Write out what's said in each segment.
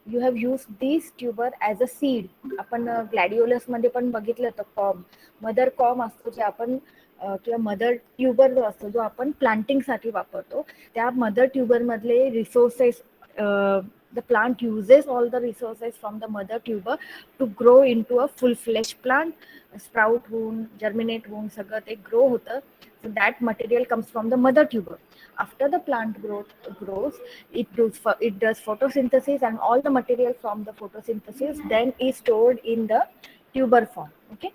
you have used this tuber as a seed. आपण ग्लॅडिओलस मध्ये पण बघितलं होतं कॉम, मदर कॉम असतो जे आपण किंवा मदर ट्युबर जो असतो जो आपण प्लांटिंग साठी वापरतो, त्या मदर ट्युबर मधले resources, the plant uses all the resources from the mother tuber to grow into a full fledged plant. Sprout होऊन जर्मिनेट होऊन सगळं ते ग्रो होतं. So that material comes from the mother tuber. After the plant grows, it does photosynthesis, and all the material from the photosynthesis then is stored in the tuber form. Okay,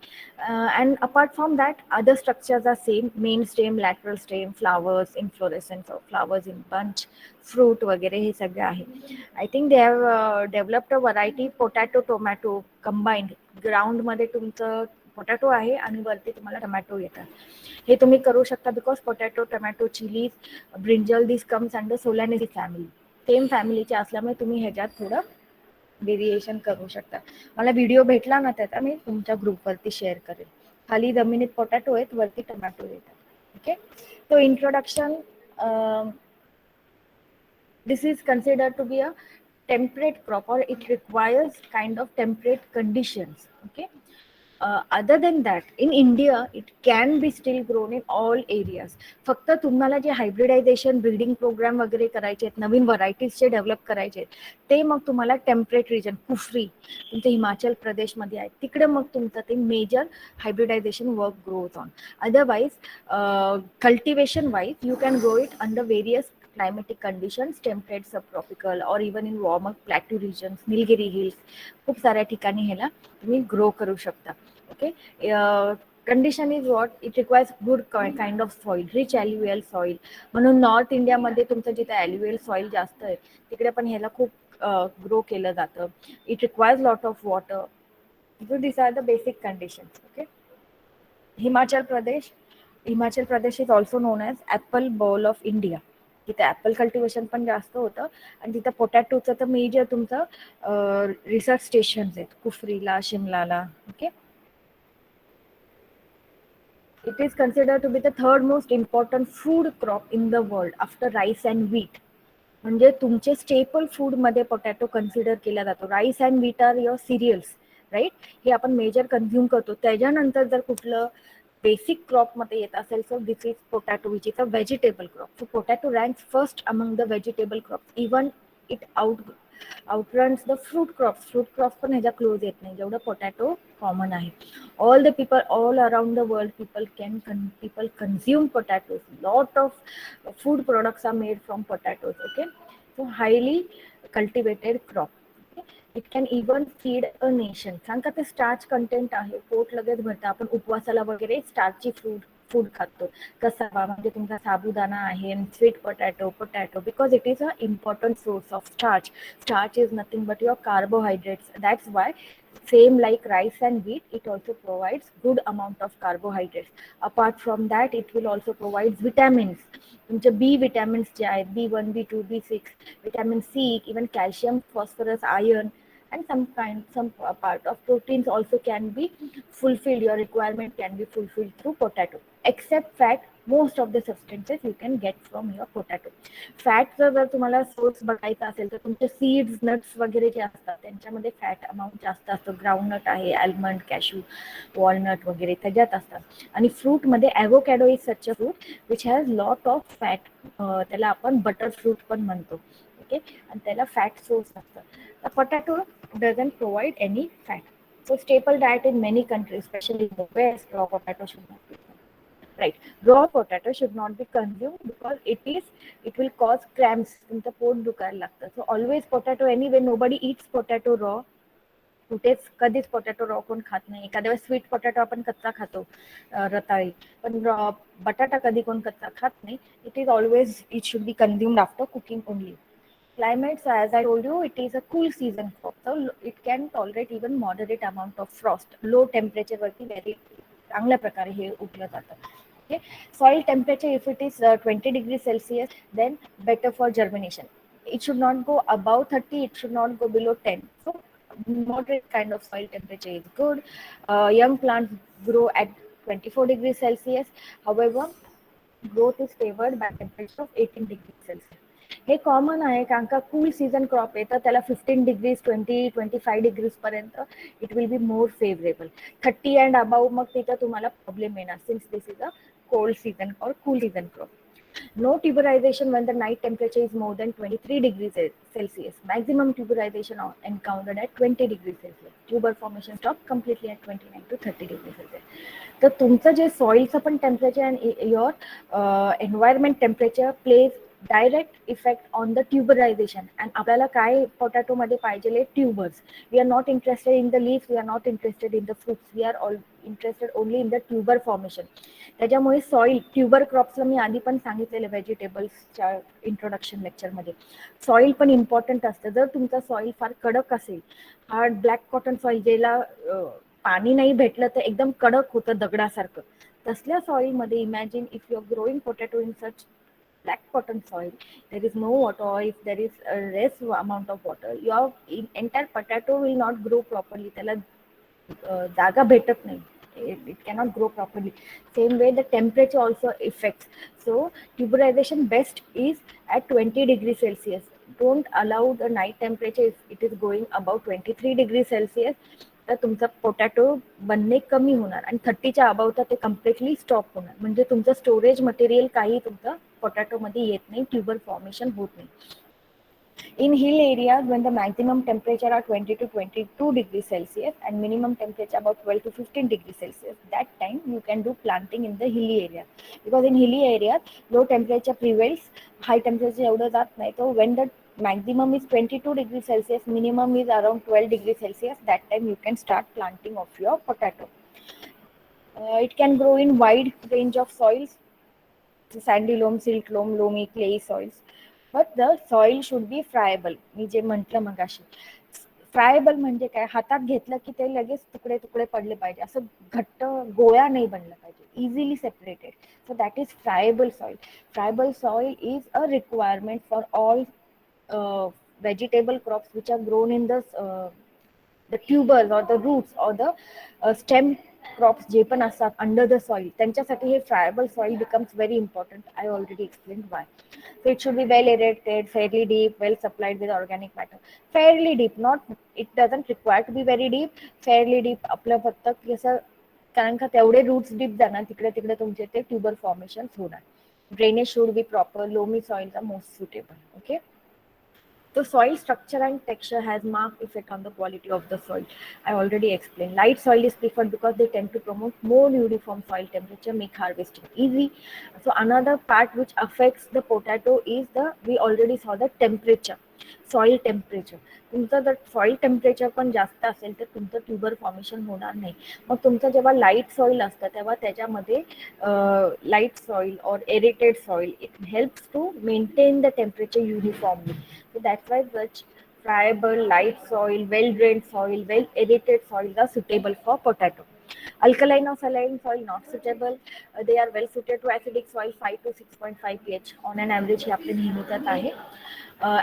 and apart from that, other structures are same: main stem, lateral stem, flowers, inflorescence of flowers in bunch, fruit वगैरे हे सगळे आहे. I think they have developed a variety potato tomato combined. Ground मध्ये तुमचं potato आहे आणि वरती तुम्हाला टोमॅटो येतात. हे तुम्ही करू शकता because potato, tomato, chillies, brinjal this comes under Solanaceae family. Same फॅमिलीचे असल्यामुळे तुम्ही ह्याच्यात थोडं व्हेरिएशन करू शकता. मला व्हिडिओ भेटला ना त्याचा मी तुमच्या ग्रुपवरती शेअर करेल. खाली जमिनीत पोटॅटो आहेत, वरती टोमॅटो येतात. ओके, तो introduction. This is considered to be a temperate crop, or it requires kind of temperate conditions. Okay, other than that, in India it can be still grown in all areas. फक्त तुम्हाला जे hybridisation breeding programme वगैरे करायचे आहेत, नवीन व्हरायटीजचे develop करायचे आहेत, ते मग तुम्हाला टेम्परेट रिजन, कुफरी तुमच्या हिमाचल प्रदेशमध्ये आहे, तिकडे मग तुमचं ते major hybridization work growth on. Otherwise cultivation wise you can grow it under various climatic conditions, temperate, subtropical, or even in warmer plateau regions, Nilgiri hills, खूप साऱ्या ठिकाणी ह्याला तुम्ही ग्रो करू शकता. Okay, condition is what, it requires good kind of soil, rich alluvial soil. म्हणून north इंडियामध्ये तुमचं जिथे ॲल्युएल सॉइल जास्त आहे तिकडे पण ह्याला खूप ग्रो केलं जातं. It requires lot of water. So this are the basic conditions. Okay, Himachal Pradesh is also known as apple bowl of India. तिथे ॲपल कल्टिवेशन पण जास्त होतं आणि तिथं पोटॅटोचं तर मेजर तुमचं रिसर्च स्टेशन्स आहेत कुफरीला, शिमलाला. Okay, it is considered to be the third most important food crop in the world after rice and wheat. म्हणजे तुमचे स्टेपल फूडमध्ये पोटॅटो कन्सिडर केला जातो. Rice and wheat are your cereals, right, हे आपण मेजर कन्झ्युम करतो. त्याच्यानंतर जर कुठलं बेसिक क्रॉप मध्ये येत असेल तर this is potato, which is a vegetable crop. So potato ranks first among the vegetable crops. Even it outruns the fruit crops. Fruit crops पण ह्याच्या क्लोज येत नाही जेवढं पोटॅटो कॉमन आहे. All the people all around the world, people consume potatoes. Lot of food products are made from potatoes. Okay, so highly cultivated crop. Okay? It can even feed a nation. कारण का ते starch content आहे, पोट लगेच भरतं. आपण उपवासाला वगैरे स्टार्ची फूड खातो. कसावा म्हणजे तुमचा साबुदाणा आहे, sweet potato because it is a important source of starch. Starch is nothing but your carbohydrates. That's why same like rice and wheat, it also provides good amount of carbohydrates. Apart from that, it will also provide vitamins. तुमचे बी vitamins जे आहेत, B1, B2, B6, vitamin C, even calcium, phosphorus, iron, and some part of proteins also can be fulfilled. Your requirement can be fulfilled through potato. Except fat, most of the substances you can get from your potato. फॅटचा जर तुम्हाला source बघायचा असेल तर तुमचे seeds, nuts वगैरे जे असतात त्यांच्यामध्ये फॅट अमाऊंट जास्त असतो. ग्राउंडनट आहे, आल्मंड, कॅशू, वॉलनट वगैरे त्याच्यात असतात. आणि फ्रूटमध्ये avocado is such a fruit which has lot of fat. त्याला आपण बटर फ्रूट पण म्हणतो. ओके, आणि त्याला फॅट सोर्स असतं. The potato doesn't provide any fat. So staple diet in many countries, especially in the West, raw potato should not be consumed. Right, raw potato should not be consumed because it will cause cramps. तुमचं पोट दुखायला लागतं. So always potato, anyway nobody eats potato raw. कुठेच कधीच potato raw कोण खात नाही. एखाद्या वेळेस स्वीट पोटॅटो आपण कच्चा खातो, रताळी, पण बटाटा कधी कोण कच्चा खात नाही. It is always, it should B consumed after cooking only. Climates, as I told you, it is a cool season crop, so it can tolerate even moderate amount of frost. Low temperature वरती very चांगल्या प्रकारे हे उगलं जातं. Okay, soil temperature, if it is 20 degrees Celsius, then better for germination. It should not go above 30, it should not go below 10. So moderate kind of soil temperature is good. Young plants grow at 24 degrees Celsius. However, growth is favored by temperature of 18 degrees Celsius. हे common आहे कारण का cool season crop आहे तर त्याला 15 degrees 20-25 degrees पर्यंत it will be more favourable. 30 and above मग तिथं तुम्हाला प्रॉब्लेम येणार since this is a cold season or cool season crop. No tuberization when the night temperature is more than 23 degrees Celsius. Maximum tuberization encountered at 20 degrees Celsius. Tuber formation stops completely at 29 to 30 degrees Celsius. तर तुमचं जे सॉइलचं पण temperature and your environment temperature plays direct effect on the tuberization. And आपल्याला काय पोटॅटोमध्ये पाहिजे tubers. We are not interested in the leaves, we are not interested in the fruits, we are all interested only in the tuber formation. त्याच्यामुळे soil tuber क्रॉप्सला मी आधी पण सांगितलेलं व्हेजिटेबल्सच्या इंट्रोडक्शन लेक्चरमध्ये सॉइल पण इम्पॉर्टंट असतं. जर तुमचा सॉइल फार कडक असेल, हार्ड ब्लॅक कॉटन सॉइल ज्याला पाणी नाही भेटलं तर एकदम कडक होतं दगडासारखं, तसल्या सॉइलमध्ये imagine if you are growing potato in such black cotton soil, there is no water, or if there is a less amount of water, your entire potato will not grow properly. त्याला जागा भेटत नाही, it cannot grow properly. Same way the temperature also affects. So tuberization best is at 20 degrees Celsius. Don't allow the night temperature if it is going above 23 degrees Celsius, तर तुमचा potato बनणे कमी होणार आणि 30च्या अबाव तर ते completely stop होणार. म्हणजे तुमचं स्टोरेज मटेरियल काही तुमचं पोटॅटोमध्ये येत नाही, ट्युबर फॉर्मेशन होत नाही. In hill areas, when the maximum temperature are 20 to 22 degrees Celsius and minimum temperature about 12 to 15 degrees Celsius, that time you can do planting in the hilly area. Because in hilly areas, low temperature prevails, high temperature एवढं जात नाही. So when the maximum is 22 degrees Celsius, minimum is around 12 degrees Celsius, that time you can start planting of your potato. It can grow in wide range of soils, sandy loam, silt loam, loamy, clayey soils. But the soil should be friable. मी जे म्हटलं मगाशी, फ्रायबल म्हणजे काय, हातात घेतलं की ते लगेच तुकडे तुकडे पडले पाहिजे, असं घट्ट गोळा नाही बनलं पाहिजे, easily separated. So that is friable soil. Friable soil is a requirement for all vegetable crops which are grown in the tubers or the roots or the stem crops जे पण असतात अंडर द सॉइल, त्यांच्यासाठी हे friable soil becomes very important. I already explain why. So it should be well aerated, fairly deep, well supplied with organic matter. Fairly deep, not, it doesn't require to be very deep. Fairly deep आपलं फक्त कसं, कारण का तेवढे roots deep जाणार तिकडे तिकडे तुमचे ते ट्युबर फॉर्मेशन होणार. Drainage should be proper. Loamy soil the most suitable. Okay. The soil structure and texture has marked effect on the quality of the soil. I already explained. Light soil is preferred because they tend to promote more uniform soil temperature, make harvesting easy. So another part which affects the potato is we already saw the temperature, soil temperature. तुमचं जर soil temperature पण जास्त असेल तर तुमचं tuber formation होणार नाही. मग तुमचं जेव्हा लाईट सॉइल असतं तेव्हा त्याच्यामध्ये लाईट सॉइल और aerated soil, it helps to maintain the temperature uniformly. So that's why such friable, light soil, well-drained soil, well-aerated soils are suitable for potato. Alkaline or saline soil not suitable. They are well suited to acidic soil 5 to 6.5 pH. On an average हे आपले नेहमीच आहे.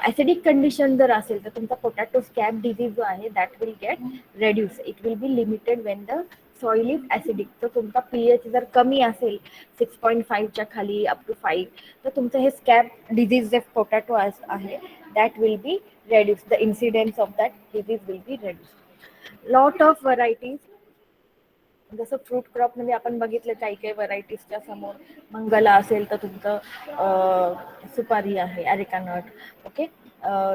Acidic condition जर असेल तर तुमचा potato scab disease जो आहे that will get reduce. It will B limited Wien the soil is acidic. तर तुमचा पीएच जर कमी असेल 6.5च्या खाली अप टू 5, तर तुमचं हे स्कॅब डिझीज जे पोटॅटो आहे that will be reduced. The incidence of that disease will be reduced. Lot of varieties. जसं फ्रूट क्रॉप मध्ये आपण बघितलं काही काही व्हरायटीजच्या समोर मंगला असेल तर तुमचं सुपारी आहे, अरेका नट. ओके.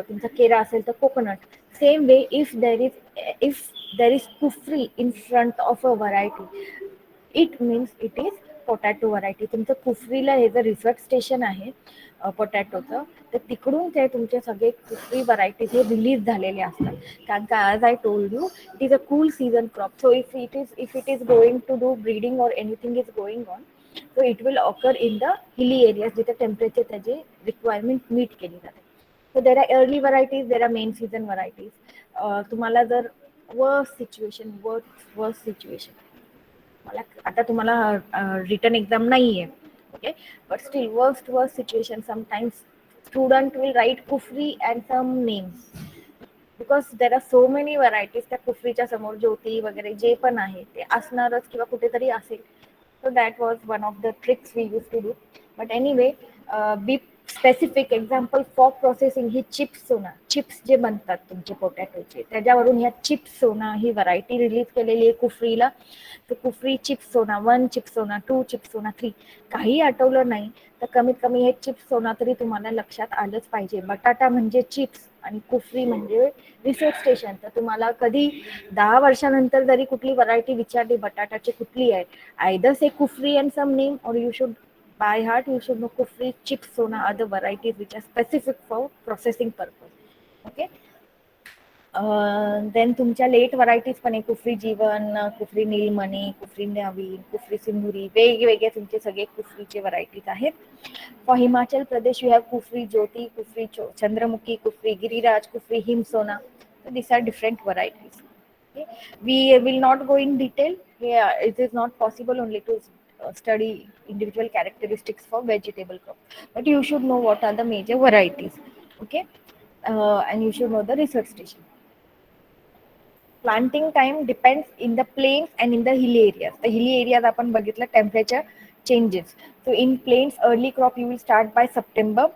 तुमचा केरा असेल तर coconut. Same way if there is Kufri in front of a variety, it means it is potato variety. तुमचं कुफरीला हे जर रिसर्च स्टेशन आहे पोटॅटोचं, तर तिकडून ते तुमचे सगळे कुफरी व्हरायटीज हे रिलीज झालेले असतात. कारण का as I told you, it is a cool season crop. So if it is going to do breeding or anything is going on, so it will occur in the hilly areas जिथे temperature त्याची requirement meet केली जाते. So there are early varieties, there are main season varieties. तुम्हाला जर worst situation, मला आता तुम्हाला written exam नाहीये, okay, but still worst situation, sometimes student will write Kufri and some names because there are so many varieties. त्या कुफरीच्या समोर ज्योती वगैरे जे पण आहे ते असणारच किंवा कुठेतरी असेल. So that was one of the tricks we use to do. But anyway, be specific example for processing ही चिप्स सोना, चिप्स जे बनतात तुमचे पोटॅटोचे, त्याच्यावरून ह्या चिप्स सोना ही व्हरायटी रिलीज केलेली आहे कुफरीला. तर कुफरी चिप्स सोना 1, चिप्स सोना 2, चिप्स सोना 3. काही आठवलं नाही तर कमीत कमी हे चिप्स सोना तरी तुम्हाला लक्षात आलंच पाहिजे. बटाटा म्हणजे चिप्स आणि कुफरी म्हणजे रिसर्च स्टेशन. तर तुम्हाला कधी 10 वर्षानंतर जरी कुठली व्हरायटी विचारली बटाटाची कुठली आहे, either say Kufri and some name, or you should by heart you should know kufri, chips, sona, other varieties which are specific for processing purpose. Okay. Then तुमच्या लेट व्हरायटीज पण आहे, कुफरी जीवन, कुफरी नीलमणी, कुफरी नवीन, कुफरी सिंदुरी, वेगवेगळे तुमचे सगळे कुफरीचे व्हरायटीज आहेत. For Himachal Pradesh you have Kufri Jyoti, Kufri Chandramukhi, Kufri Giriraj, Kufri Himsona. So these are different varieties. Okay. We will not go in detail here. It is not possible only to study individual characteristics for vegetable crop, but you should know what are the major varieties. Okay. And you should know the research station. Planting time depends in the plains and in the hilly areas. The hilly areas आपण बघितलं temperature changes. So in plains early crop you will start by September.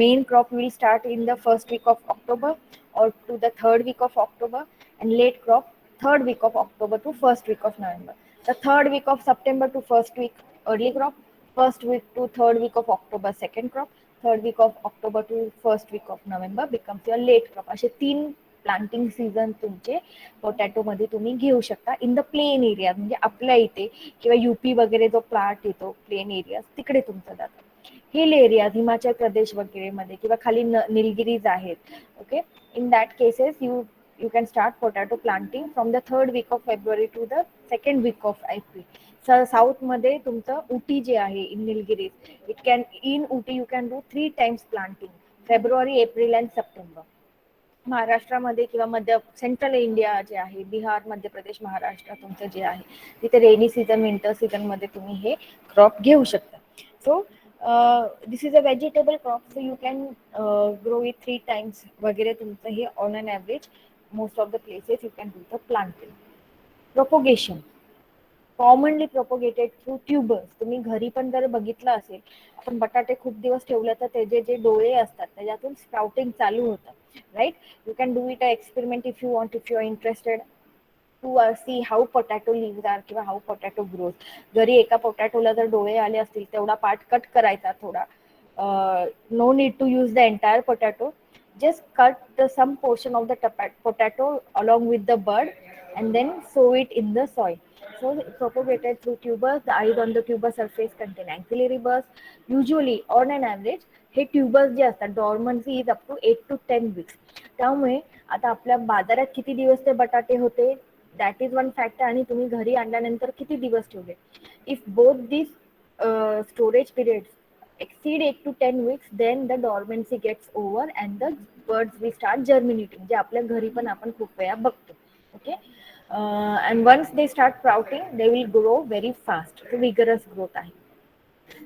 Main crop will start in the first week of October or to the third week of October, and late crop third week of October to first week of November. The third week of September to first week early crop, first week to third week of October second crop, third week of October to first week of November becomes your late crop. असे 3 planting season तुमचे potato मध्ये तुम्ही घेऊ शकता in the plain area. म्हणजे आपल्या इथे किंवा युपी वगैरे जो प्लॉट येतो प्लेन एरिया तिकडे तुमचं जातं. हिल एरिया हिमाचल प्रदेश वगैरे मध्ये किंवा खाली निलगिरीज आहेत. Okay. In that cases you can start potato planting from the third week of February to the second week of April. South मध्ये तुमचं उटी जे आहे in Nilgiris, it can in Ooty you can do 3 times planting, February, April and September. महाराष्ट्रामध्ये किंवा मध्य central India जे आहे, बिहार, मध्य प्रदेश, महाराष्ट्र तुमचं जे आहे तिथे रेनी सीझन विंटर सीझन मध्ये तुम्ही हे क्रॉप घेऊ शकता. So this is a vegetable crop, so you can grow it 3 times वगैरे तुमचं हे on an average most of the places you can do the planting. Propagation commonly propagated through tubers. तुम्ही घरी पण जर बघितलं असेल, आपण बटाटे खूप दिवस ठेवले तर त्याचे जे डोळे असतात त्याच्यातून स्प्राउटिंग चालू होतं. Right. You can do it a experiment if you want, if you are interested to see how potato leaves are किंवा हाऊ पोटॅटो ग्रोज. जरी एका पोटॅटोला जर डोळे आले असतील तेवढा पार्ट कट करायचा थोडा. No need to use the entire potato. Just cut the some portion of the potato along with the bud and then sow it in the soil. So propagated through tubers. The eyes on the tuber surface contain axillary buds. Usually on an average हे tubers जे असतात डॉर्मन्सी is up to 8 to 10 weeks. त्यामुळे आता आपल्या बाजारात किती दिवस ते बटाटे होते दॅट इज वन फॅक्टर, आणि तुम्ही घरी आणल्यानंतर किती दिवस ठेवले. If both this storage periods exceed 8 to 10 weeks, then the dormancy gets over and the birds will start germinating, जे आपल्या घरी पण आपण खूप वेळा बघतो. Okay. and once they start sprouting they will grow very fast. so vigorous growth आहे.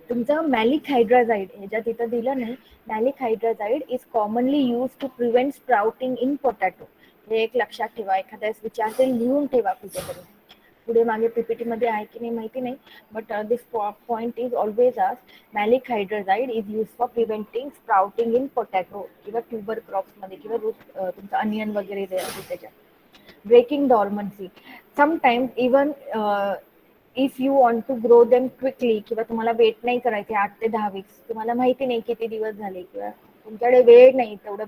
तुमचं मॅलिक हायड्राझाईड ह्याच्यात इथं दिलं नाही. Maleic hydrazide is commonly use to prevent sprouting in potato. हे एक लक्षात ठेवा, एखाद्या विचारते लिहून ठेवा कुठेतरी, पुढे मागे पीपीटी मध्ये आहे की नाही माहिती नाही, but this point is always आज maleic hydrazide is use for preventing sprouting in potato किंवा ट्यूबर क्रॉप्स मध्ये किंवा तुमचं अनियन वगैरे त्याच्यात. Breaking dormancy sometimes even if you want to grow them quickly, किंवा तुम्हाला वेट नाही करायचे 8 ते 10 weeks, तुम्हाला माहिती नाही किती दिवस झाले किंवा तुमच्याकडे वेळ नाही तेवढं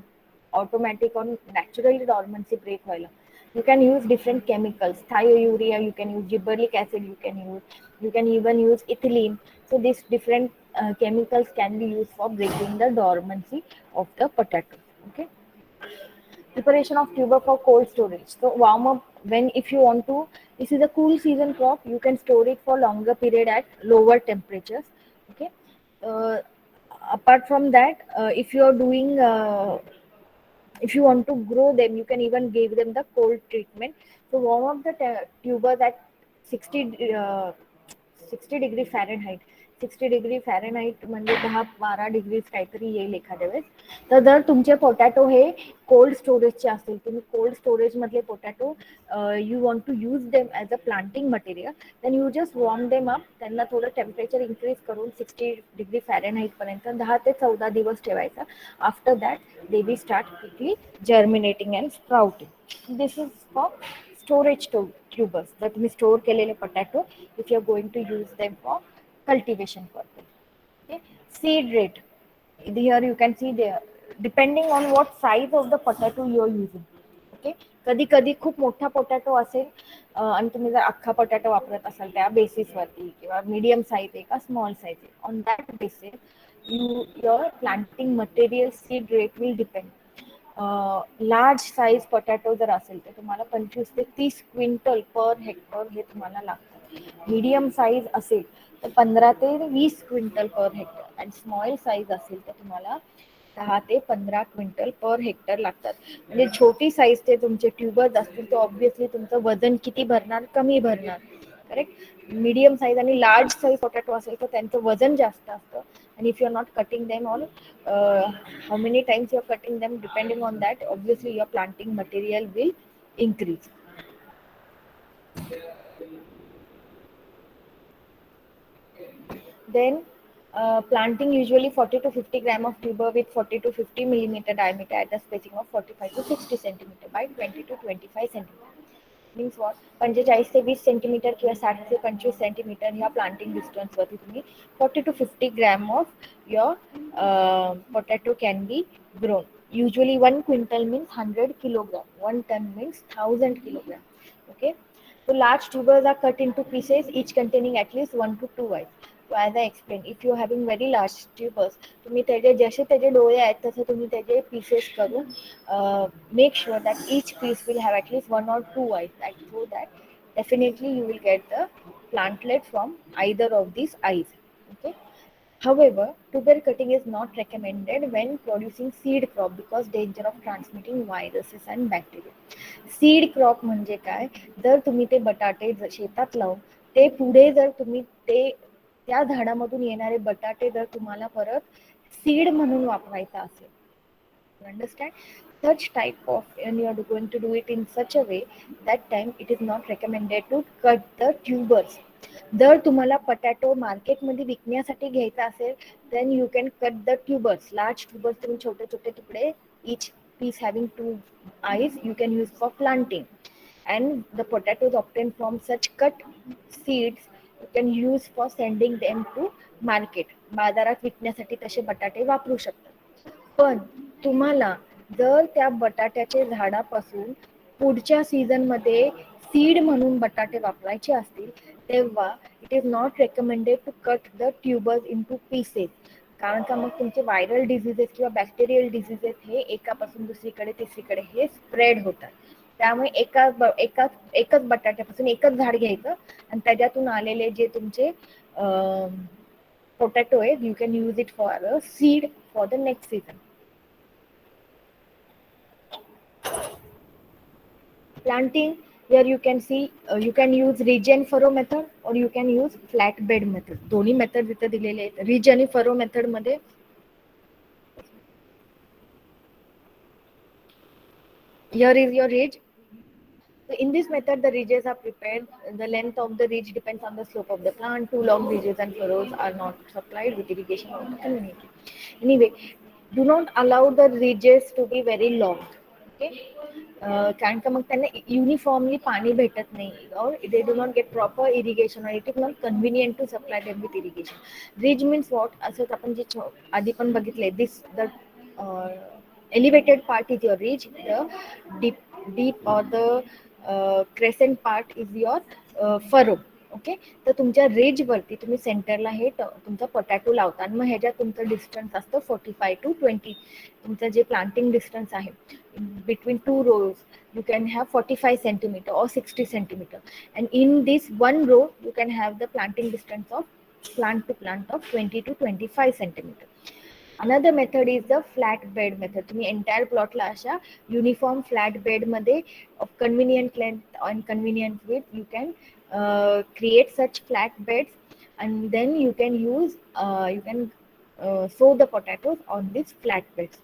ऑटोमॅटिक ऑन नॅचरली डॉर्मन्सी ब्रेक व्हायला, you can use different chemicals, thiourea, you can use gibberellic acid, you can even use ethylene. So these different chemicals can be used for breaking the dormancy of the potato. Okay. Preparation of tuber for cold storage. So warm up when, if you want to, this is a cool season crop, you can store it for longer period at lower temperatures. Okay. uh, Apart from that, if you are doing if you want to grow them, you can even give them the cold treatment. So warm up the tubers at 60 60 degree Fahrenheit. 60 degree Fahrenheit म्हणजे 10-12 degrees काहीतरी येईल एखाद्या वेळेस. तर जर तुमचे potato हे cold स्टोरेजचे असतील, तुम्ही कोल्ड स्टोरेज मधले potato you want to use them as a planting material, then you just warm them up. त्यांना थोडं टेम्परेचर इन्क्रीज करून 60 डिग्री फॅरेनहाईटपर्यंत 10 ते 14 दिवस ठेवायचा. After that they will start quickly germinating and sprouting. This is for storage tubers. जर तुम्ही store केलेले potato, if you are going to use them for cultivation purpose. Okay. Seed rate. Here you can see there, depending on what size of the potato you are using. Okay. कधी कधी खूप मोठा potato असेल आणि तुम्ही जर अख्खा potato वापरत असाल त्या बेसिसवरती, किंवा मीडियम साईज आहे का स्मॉल साईज आहे, on that basis your planting material seed rate will depend. Large size potato जर असेल तर तुम्हाला 25 ते 30 क्विंटल पर हेक्टर हे तुम्हाला लागतं. मीडियम साईज असेल तर 15 ते 20 क्विंटल पर हेक्टर, आणि स्मॉल साईज असेल तर तुम्हाला 10 ते 15 क्विंटल पर हेक्टर लागतात. म्हणजे छोटी साईजचे तुमचे ट्यूबर्स असतील तर ऑब्व्हियसली तुमचं वजन किती भरणार, कमी भरणार. करेक्ट. मीडियम साईज आणि लार्ज साईज पोटॅटो असेल तर त्यांचं वजन जास्त असतं. आणि if you are not cutting them all, how many times you are cutting them, depending on that obviously your planting material will increase. Then planting usually 40 to 50 gram of tuber with 40 to 50 millimeter diameter at a spacing of 45 to 60 centimeter by 20 to 25 centimeter. Means what, 45 ते 20 centimetre किंवा 60 ते 25 centimetre ह्या planting डिस्टन्सवरती तुम्ही 40 to 50 gram of your potato can be grown. Usually 1 quintal means 100 kilogram, 1 ton means 1000 kilogram. Okay. So large tubers are cut into pieces, each containing at least 1 to 2 eyes. So as I explained, if you are having very large tubers, तुम्ही त्याचे जसे त्याचे डोळे आहेत तसे तुम्ही त्याचे pieces करून make sure that each piece will have at least 1 or 2 eyes, so that definitely you will get the plantlet from either of these eyes. Okay. However, tuber cutting is not recommended when producing seed crop because danger of transmitting viruses and bacteria. Seed crop म्हणजे काय, जर तुम्ही ते बटाटे शेतात लावून ते पुढे जर तुम्ही ते त्या झाडामधून येणारे बटाटे जर तुम्हाला परत सीड म्हणून वापरायचा असेल, you understand, such type of, and you are going to do it in such a way, that time it is not recommended to cut the tubers. जर तुम्हाला पटॅटो मार्केटमध्ये विकण्यासाठी घ्यायचा असेल, then you can cut the tubers, large tubers तुम्ही छोटे छोटे तुकडे, each piece having 2 eyes, you can use for planting. And the potatoes obtained from such cut seeds you can use for sending them to market. बाजारात विकण्यासाठी तसे बटाटे वापरू शकतात. पण तुम्हाला जर त्या बटाट्याच्या झाडापासून पुढच्या सीझन मध्ये सीड म्हणून बटाटे वापरायचे असतील, तेव्हा it is not recommended to cut the tubers into pieces. कारण का मग तुमचे व्हायरल डिझिजेस किंवा बॅक्टेरियल डिझिजेस हे एकापासून दुसरीकडे तिसरीकडे हे स्प्रेड होतात. त्यामुळे एकच बटाट्यापासून एकच झाड घ्यायचं आणि त्याच्यातून आलेले जे तुमचे पोटॅटो आहे, you can use it for a seed for the next season. Planting, here you can see you can use ridge and furrow method or you can use flat bed method. दोन्ही method इथे दिलेले आहेत. Ridge आणि furrow method मध्ये here is your ridge. So in this method the ridges are prepared. The length of the ridge depends on the slope of the plant. Too long ridges and furrows are not supplied with irrigation water community. Anyway, do not allow the ridges to be very long. Okay. कारण का मग त्यांना uniformly पाणी भेटत नाही, or they do not get proper irrigation, or it is not convenient to supply them with irrigation. Ridge means what, असंच आपण जे आधी पण बघितले, this the elevated part is your ridge, the deep or the crescent part is your furrow. Okay. तर तुमच्या ridge वरती तुम्ही सेंटरला हे तुमचा पोटॅटो लावता आणि मग ह्याच्यात तुमचं डिस्टन्स असतं 45 to 20. तुमचं जे प्लांटिंग डिस्टन्स आहे between 2 rows, you can have 45 centimeter or 60 centimeter, and in this one row you can have the planting distance of plant to plant of 20 to 25 centimeter. Another method is the flat bed method. तुम्ही entire प्लॉटला अशा uniform flat bed मध्ये of convenient length and convenient width you can create such flat beds and then you can use sow the potatoes on these flat beds.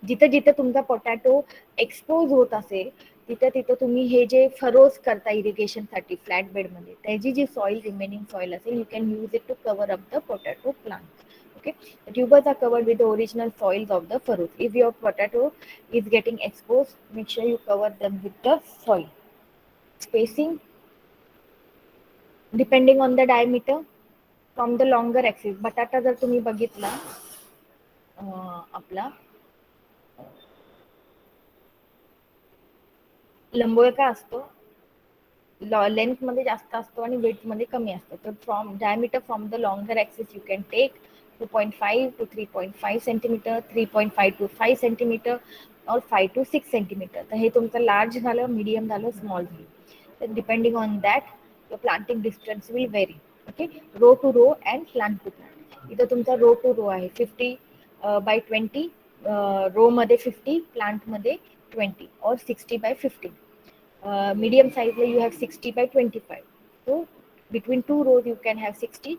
जिथे जिथे तुमचा potato expose होत असेल तिथे तिथे तुम्ही हे जे फरोज करता इरिगेशन साठी फ्लॅट बेड मध्ये, त्याची जी सॉइल रिमेनिंग सॉइल असेल, you can use it to cover up the potato plant. Okay, the tubers are covered with the original soils of the furrows. If your potato is getting exposed, make sure you cover them with the soil. Spacing depending on the diameter from the longer axis. बटाटा जर तुम्ही बघितला आपला लंबोळका असतो, length मध्ये जास्त असतो आणि वेट मध्ये कमी असतो. तर from diameter from the longer axis you can take 2.5 to 3.5 centimetre, 3.5 to 5 centimetre और 5 to 6 सेंटीमीटर. तर हे तुमचं लार्ज झालं, मीडियम झालं, स्मॉल झालं. तर depending on that your planting distance will vary. Okay, row to row and plant to plant. इथं तुमचा row to row आहे 50 by 20, row मध्ये 50, plant मध्ये 20 or 60 by 50. Medium size you have 60 by 25. So between two rows you can have 60,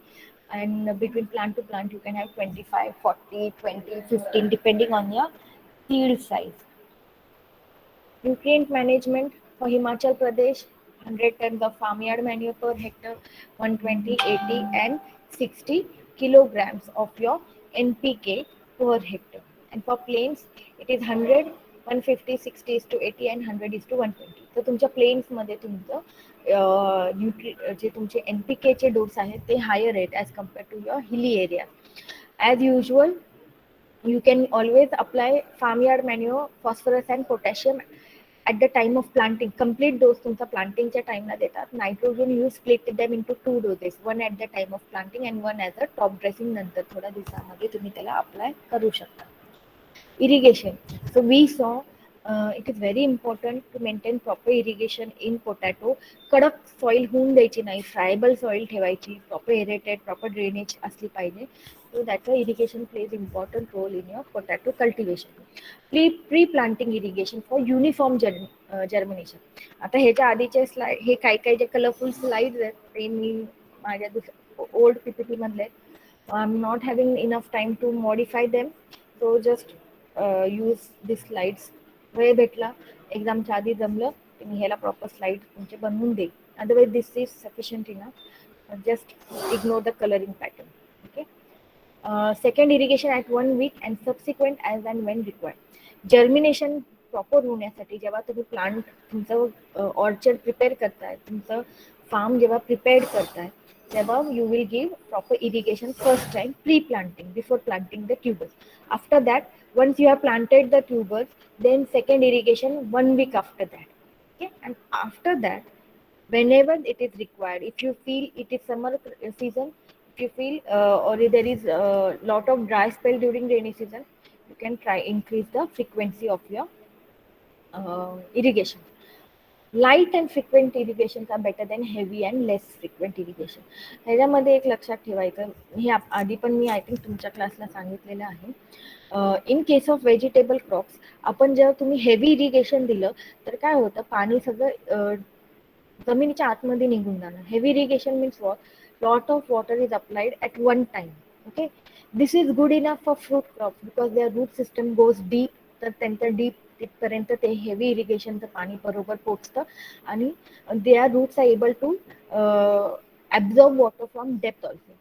and between plant to plant you can have 25, 40, 20, 15 depending on your field size. Nutrient management for Himachal Pradesh: 100 tons of farmyard manure per hectare, 120, 80 and 60 kilograms of your NPK per hectare. And for plains it is 100, 150, 60 is to 80 and 100 is to 120. तर तुमच्या planes मध्ये तुमचं जे तुमचे NPK चे dose आहेत ते higher आहेत as compare to your hilly area. As usual you can always apply farmyard manure, phosphorus and potassium at the time of planting. Complete dose तुमचा प्लांटिंगच्या टाइमला देतात. Nitrogen you split them into 2 doses, one at the time of planting and one as a top dressing. नंतर थोड्या दिवसामध्ये तुम्ही त्याला apply करू शकता. Irrigation. So we saw it is very important to maintain proper irrigation in potato. कडक soil होऊन द्यायची नाही, फ्रायबल सॉइल ठेवायची, प्रॉपर एरेटेड, प्रॉपर ड्रेनेज असली पाहिजे. So that's why irrigation plays important role in your potato cultivation. Pre-planting irrigation for uniform germination. आता ह्याच्या आधीचे स्लाइड, हे काही काही जे कलरफुल स्लाइड्स आहेत ते मी माझ्या ओल्ड पीपीटी मधले, I'm not having enough time to modify them, so just use these slides. वेळ भेटला एक्झामच्या आधी जमलं की मी ह्याला प्रॉपर स्लाइड तुमचे बनवून देईल. Otherwise this is sufficient enough, just ignore the colouring pattern. Okay. Second irrigation at 1 week and subsequent as and when required. Germination proper होण्यासाठी जेव्हा तुम्ही प्लांट तुमचं ऑर्चर्ड प्रिपेअर करताय, तुमचं फार्म जेव्हा प्रिपेअर करताय, तेव्हा you will give proper irrigation first time pre-planting, before planting the tubers. After that, once you have planted the tubers, then second irrigation 1 week after that. Okay, and after that, whenever it is required, if you feel it is summer season, if you feel or there is a lot of dry spell during rainy season, you can try increase the frequency of your irrigation. Light and frequent irrigation are better than heavy and less frequent irrigation. ह्याच्यामध्ये एक लक्षात ठेवायचं, हे आधी पण मी I think तुमच्या क्लासला सांगितलेलं आहे. In case of vegetable crops, आपण जेव्हा तुम्ही हेवी इरिगेशन दिलं तर काय होतं, पाणी सगळं जमिनीच्या आतमध्ये निघून जाणार. Heavy irrigation means what, lot of water is applied at one time. Okay, this is good enough for fruit crops because their root system goes deep. तर त्यांचं डीप तिथपर्यंत ते हेवी इरिगेशनचं पाणी बरोबर पोचतं आणि they are roots are able to absorb water from depth also.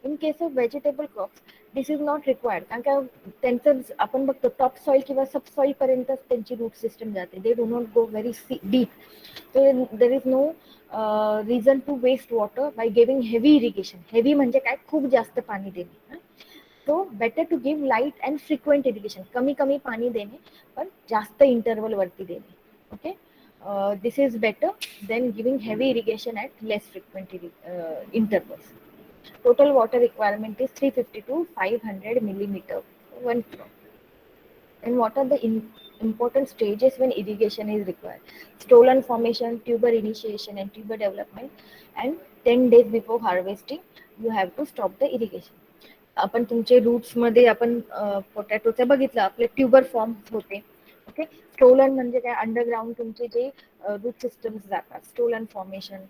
In case of vegetable crops this is not required, कारण का त्यांचं आपण बघतो टॉप सॉईल किंवा सब सॉईल पर्यंतच त्यांची रूट सिस्टम जाते. दे do not go very deep. So there is no reason to waste water by giving heavy irrigation. Heavy म्हणजे काय, खूप जास्त पाणी देणे. So better to give light and frequent irrigation. कमी कमी पाणी देणे पण जास्त इंटरवल वरती देणे. Okay, this is better than giving heavy irrigation at less frequent intervals. Total water requirement is 350 to 500 millimeter one crop. And what are the important stages when irrigation is required? Stolon formation, tuber initiation and tuber development, and 10 days before harvesting you have to stop the irrigation. आपण तुमचे roots मध्ये आपण पोटॅटोचे बघितलं, आपले tuber form होते. Okay, stolon म्हणजे काय, अंडरग्राउंड तुमचे जे रूट सिस्टम्स जातात, स्टोलन फॉर्मेशन.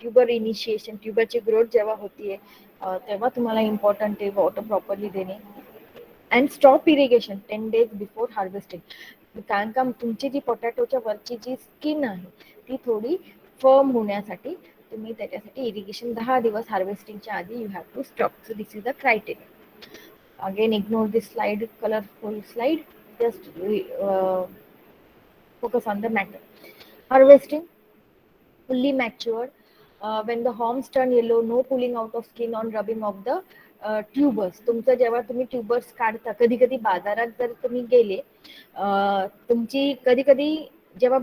ट्युबर इनिशिएशन, ट्युबरची ग्रोथ जेव्हा होतीये तेव्हा तुम्हाला इम्पॉर्टंट आहे वॉटर प्रॉपरली देणे. And stop irrigation 10 days before harvesting. कारण का तुमची जी पोटॅटोच्या वरची जी स्किन आहे ती थोडी फर्म होण्यासाठी तुम्ही त्याच्यासाठी इरिगेशन 10 दिवस हार्वेस्टिंगच्या आधी you have to stop. So this is the criteria. Again, ignore this slide, colorful slide. Just focus on the matter. Harvesting, fully matured. When the haulms turn yellow, no pulling out of skin on rubbing of the tubers. तुमचं जेव्हा तुम्ही tubers काढता, कधी कधी बाजारात जर तुम्ही गेले, तुमची कधी कधी जेव्हा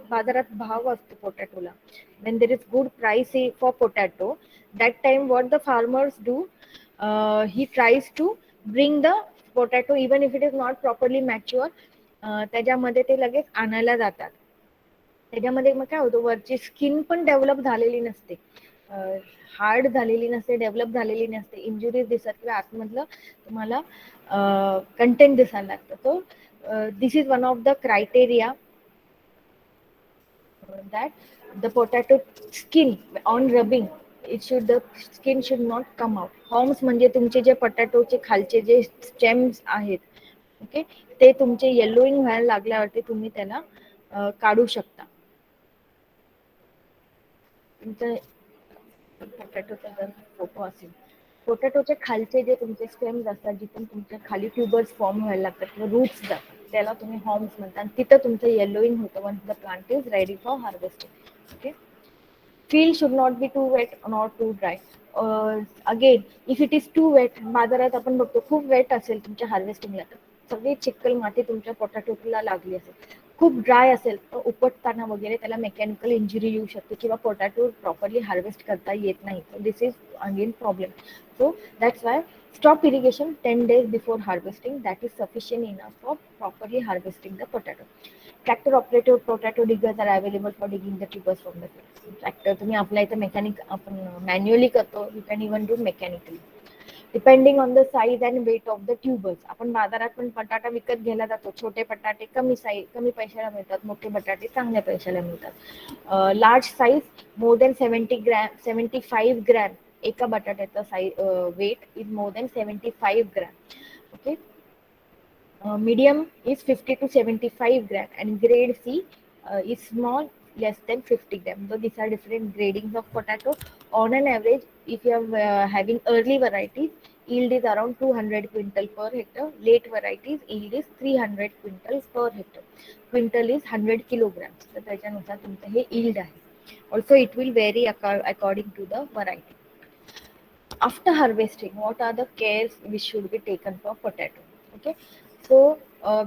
बाजारात भाव असतो पोटॅटोला, when there is good price for potato, that time what the farmers do, he tries to bring the potato even if it is not properly mature. त्याच्यामध्ये ते लगेच आणायला जातात. त्याच्यामध्ये मग काय होतं, वरची स्किन पण डेव्हलप झालेली नसते, हार्ड झालेली नसते, डेव्हलप झालेली नसते, इंजुरीज दिसत किंवा आतमधलं तुम्हाला कंटेंट दिसायला लागतं. So this is one of the criteria that the potato skin on rubbing, the skin should not come out. Haulms म्हणजे तुमचे जे पोटॅटोचे खालचे जे स्टेम्स आहेत, ओके, ते तुमचे येलोइंग व्हायला लागल्यावरती तुम्ही त्याला काढू शकता. तुमचं पोटॅटोचा जर फोटो असेल, पोटॅटोचे खालचे जे तुमचे स्टेम्स असतात, जिथून तुमच्या खाली ट्यूबर्स फॉर्म व्हायला लागतात किंवा रूट्स जातात, त्याला तुम्ही हॉर्म्स म्हणता. तिथं तुमचं येलोइंग होतं once the plant is ready for harvesting. Okay. Field should not be too wet nor too dry. Again, if it is too wet, बाजारात आपण बघतो खूप वेट असेल तुमच्या हार्वेस्टिंगला तर सगळी चिखल माती तुमच्या पोटॅटोला लागली असेल. खूप ड्राय असेल तर उपटताना वगैरे त्याला मेकॅनिकल इंजुरी येऊ शकते किंवा पोटॅटो प्रॉपरली हार्वेस्ट करता येत नाही. So this is again problem. So that's Y stop irrigation 10 days before harvesting. That is sufficient enough for properly harvesting the potato. Tractor operated potato diggers are available for digging the tubers from the field. Tractor तुम्ही आपल्या इथं mechanic आपण manually करतो, you can even do mechanically. Depending on the size and weight of the tubers. आपण बाजारात पण बटाटा विकत घ्यायला जातो, छोटे बटाटे कमी पैशाला मिळतात, मोठे बटाटे चांगल्या पैशाला मिळतात. Large size more than 75 gram, एका बटाट्याचा size weight is more than 75 gram. Okay. Medium is 50 to 75 gram and grade C is small, less than 50 gram. So these are different gradings of potato. On an average, if you are having early varieties, yield is around 200 quintal per hectare. Late varieties, yield is 300 quintal per hectare. Quintal is 100 kilograms. So त्याच्यानुसार तुमचं हे yield आहे. Also, it will vary according to the variety. After harvesting, what are the cares which should be taken for potato? Okay, so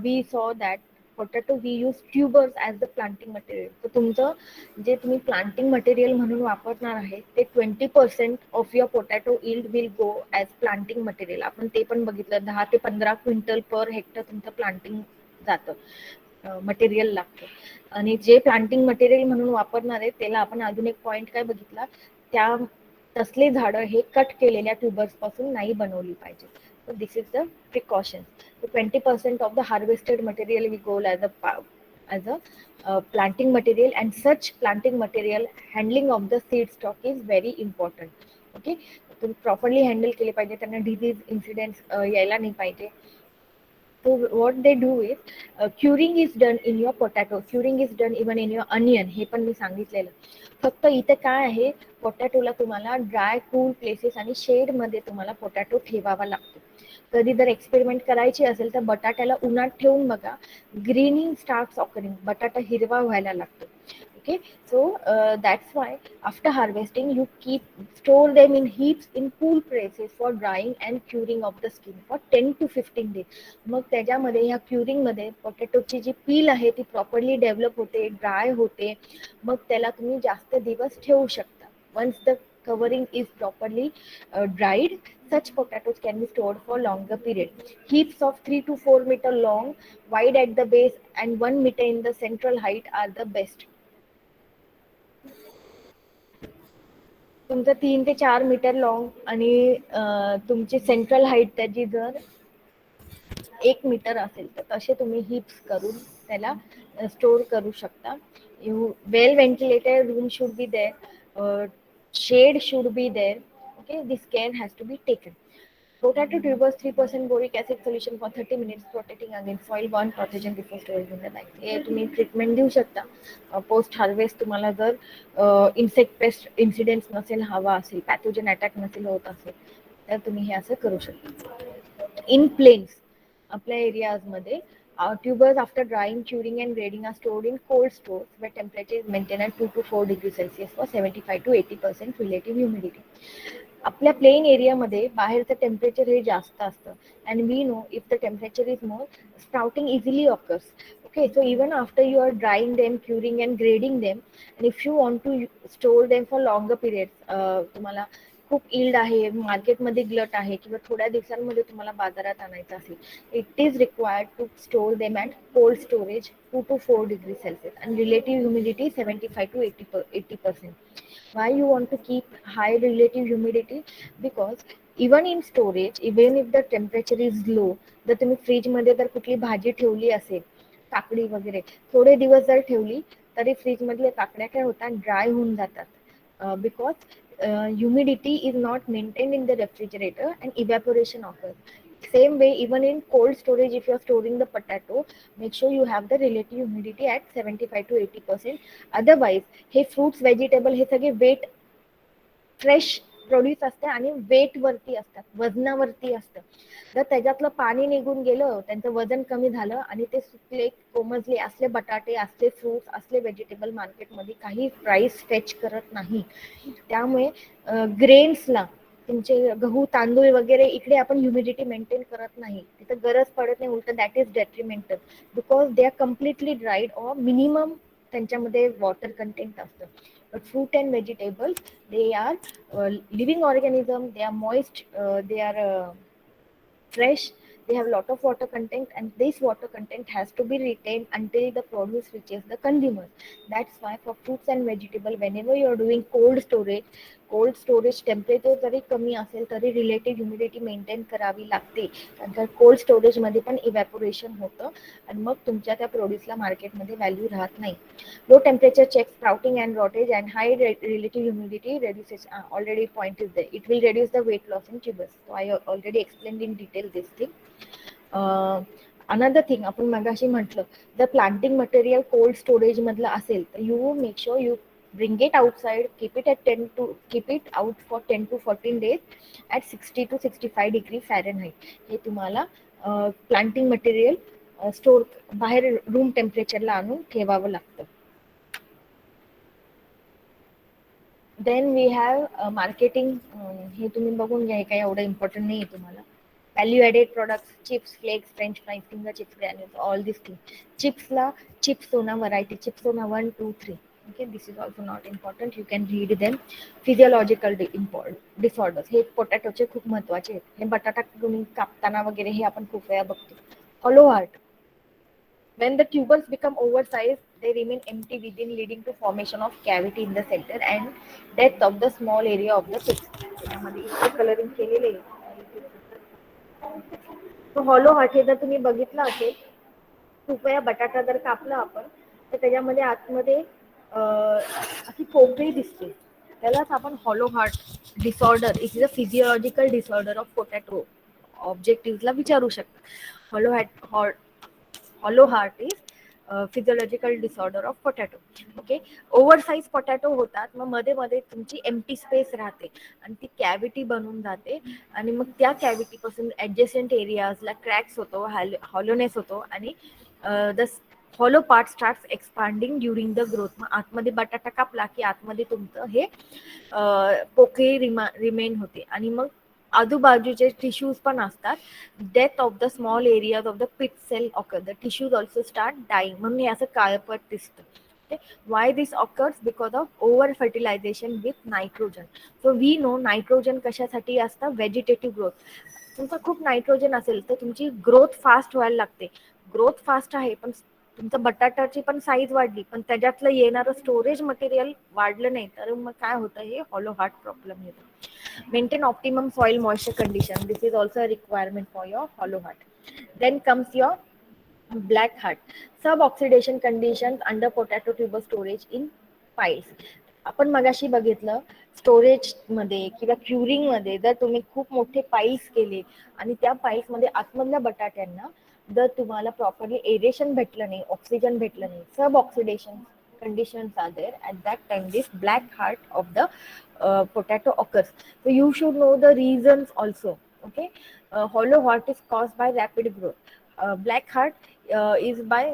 we saw that potato we use tubers as the planting material. So तुमचं जे तुम्ही planting material म्हणून वापरणार आहे ते 20% of your potato yield will go as planting material. आपण ते पण बघितलं, 10 ते 15 क्विंटल पर हेक्टर तुमचं प्लांटिंग जातं, मटेरियल लागतं. आणि जे प्लांटिंग मटेरियल म्हणून वापरणार आहे त्याला आपण अजून एक पॉइंट काय बघितला, त्या तसले झाडं हे कट केलेल्या ट्यूबर्स पासून नाही बनवली पाहिजे. So this is the precaution. So 20% of the harvested material will go as a planting material, and such planting material handling of the seed stock is very important. Okay, तुम्ही properly handle केले पाहिजे, त्यांना disease incidents यायला नाही पाहिजे. So what they do is curing is done in your potato, curing is done even in your onion. हे पण मी सांगितलेलं. फक्त इथे काय आहे, पोटॅटोला तुम्हाला ड्राय कूल प्लेसेस आणि शेड मध्ये तुम्हाला पोटॅटो ठेवावा लागतो. कधी जर एक्सपेरिमेंट करायची असेल तर बटाट्याला उन्हात ठेवून बघा, ग्रीनिंग स्टार्ट्स ऑकरिंग, बटाटा हिरवा व्हायला लागतो. Okay, so that's why after harvesting you store them in heaps in cool places for drying and curing of the skin for 10 to 15 days. मग त्याच्यामध्ये या क्युरिंग मध्ये पोटॅटोची जी पील आहे ती प्रॉपरली डेव्हलप होते, ड्राय होते, मग त्याला तुम्ही जास्त दिवस ठेवू शकता. Once the covering is properly dried, such potatoes can be stored for longer period. Heaps of 3 to 4 meter long, wide at the base and 1 meter in the central height are the best. तुमचं 3 ते 4 metre long आणि तुमची central height त्याची जर 1 metre असेल तर तसे तुम्ही हिप्स करून त्याला स्टोर करू शकता. Well ventilated room should be there. shade should be there. Okay, this care has to be taken. Potato tubers 3% boric acid solution for 30 minutes protecting against soil borne pathogen before storage in the bag. हे तुम्ही treatment देऊ शकता post harvest. तुम्हाला जर insect paste incidents नसेल हवा असेल, pathogen attack नसेल होत असेल, तर तुम्ही हे असं करू शकता. इन प्लेन्स आपल्या एरियाजमध्ये tubers after drying, curing and grading are stored in cold stores where temperature is maintained at 2 to 4 degrees Celsius for 75 to 80% relative humidity. आपल्या प्लेन एरियामध्ये बाहेरचं टेम्परेचर हे जास्त असतं and we know if the temperature is more sprouting easily occurs. Okay, so even after you are drying them, curing and grading them, and if you want to store them for longer periods, तुम्हाला खूप yield आहे, मार्केटमध्ये glut आहे किंवा थोड्या दिवसांमध्ये तुम्हाला बाजारात आणायचं असेल, it is required to store them at cold storage 2 to 4 degrees Celsius and relative humidity 75 to 80%. Why you want to keep high relative humidity? Because even in storage, even if the temperature is low, जर तुम्ही fridge मध्ये जर कुठली भाजी ठेवली असेल, काकडी वगैरे थोडे दिवस जर ठेवली तरी फ्रीज मधले काकड्या काय होतात, ड्राय होऊन जातात. Because humidity is not maintained in the refrigerator and evaporation occurs. Same way, even in cold storage, if you are storing the potato, make sure you have the relative humidity at 75 to 80%. Otherwise, हे fruits, vegetable हे सगळे weight fresh produce असते आणि weight वरती असतात, वजनावरती असतं. जर त्याच्यातलं पाणी निघून गेलं, त्यांचं वजन कमी झालं आणि ते सुकले, कोमजले, असले बटाटे, असले फ्रुट्स, असले व्हेजिटेबल मार्केटमध्ये काही प्राइस फेच करत नाही. त्यामुळे ग्रेन्सला, तुमचे गहू तांदूळ वगैरे इकडे आपण ह्युमिडिटी मेंटेन करत नाही, तिथं गरज पडत नाही, उलट that is डेट्रिमेंटल because they are completely dried or minimum त्यांच्यामध्ये वॉटर कंटेंट असतं. But fruit and vegetables, they are living organism, they are moist, they are fresh, they have a lot of water content and this water content has to be retained until the produce reaches the consumers. That's why for fruits and vegetable, whenever you are doing cold storage temperature जरी कमी असेल तरी relative humidity maintain करावी लागते, कारण cold storage मध्ये पण evaporation होतं आणि मग तुमच्या त्या प्रोड्यूसला मार्केटमध्ये व्हॅल्यू राहत नाही. Low temperature checks sprouting and rottage and high relative humidity reduces, already point is there, it will reduce the weight loss in tubers. So I already explained in detail this thing. Another thing आपण मगाशी म्हटलं, the planting material cold storage मधलं असेल तर you make sure you bring it outside, keep it out for 10 to 14 days at 60 to 65 degree Fahrenheit. हे तुम्हाला planting material store बाहेर room टेम्परेचरला आणून ठेवावं लागतं. Then we have marketing. हे तुम्ही बघून घ्या, हे काही एवढं इम्पॉर्टंट नाही आहे तुम्हाला. Value added products, chips, flakes, french fries, finger chips, granules, all this thing. चिप्सला Chipsona variety, Chipsona 1, 2, 3. Okay, this is also not important, you can read them. Physiological disorders हे पोटॅटोचे खूप महत्वाचे आहेत. हे बटाटा तुम्ही कापताना वगैरे हे आपण खूप वेळा बघतो. Hollow heart. When the tubers become oversized, they remain empty within, leading to formation of cavity in the center and death of the small area of the pits. त्यामध्ये इथे कलरिंग केलेले आहे. तो हॉलो हार्ट हे जर तुम्ही बघितलं असेल, खूप वेळा बटाटा जर कापला आपण तर त्याच्यामध्ये आतमध्ये अशी पोकळी दिसते, त्यालाच आपण hollow heart disorder, it is a physiological disorder of potato. ऑब्जेक्टिव्हला विचारू शकता. Hollow heart is physiological disorder of potato. Okay, oversize potato होतात, मग मध्ये मध्ये तुमची एम्प्टी स्पेस राहते आणि ती कॅव्हिटी बनून जाते आणि मग त्या कॅव्हिटी पासून ऍडजस्टंट एरियाजला क्रॅक्स होतो, हॉलोनेस होतो आणि the hollow part starts expanding during the growth. मग आतमध्ये बटाटा कापला की आतमध्ये तुमचं हे पोकळी रिमेन होते आणि मग आजूबाजूचे टिश्यूज पण असतात. Death of the small areas of the pith cell occur, the tissues also start dying, म्हणून हे असं काळपट दिसतं. Why this occurs? Because of over fertilization with nitrogen. So we know nitrogen कशासाठी असतं? Vegetative growth. तुमचं खूप नायट्रोजन असेल तर तुमची ग्रोथ फास्ट व्हायला लागते. ग्रोथ फास्ट आहे पण तुमचं बटाटाची पण साईज वाढली पण त्याच्यातलं येणारं स्टोरेज मटेरियल वाढलं नाही, तर मग काय होतं, हे हॉलो हार्ट प्रॉब्लेम येतो. Maintain optimum soil moisture condition. This is also a requirement for your hollow heart. Then comes your black heart. Sub-oxidation conditions under potato tuber storage in piles. आपण मगाशी बघितलं स्टोरेज मध्ये किंवा curing मध्ये जर तुम्ही खूप मोठे पाईल्स केले आणि त्या पाईल्स मध्ये आतमधल्या बटाट्यांना जर तुम्हाला प्रॉपरली एरेशन भेटलं नाही, ऑक्सिजन भेटलं नाही, सब oxidation conditions are there, at that time this black heart of the potato occurs. So you should know the reasons also. Okay, hollow heart is caused by rapid growth. Black heart is by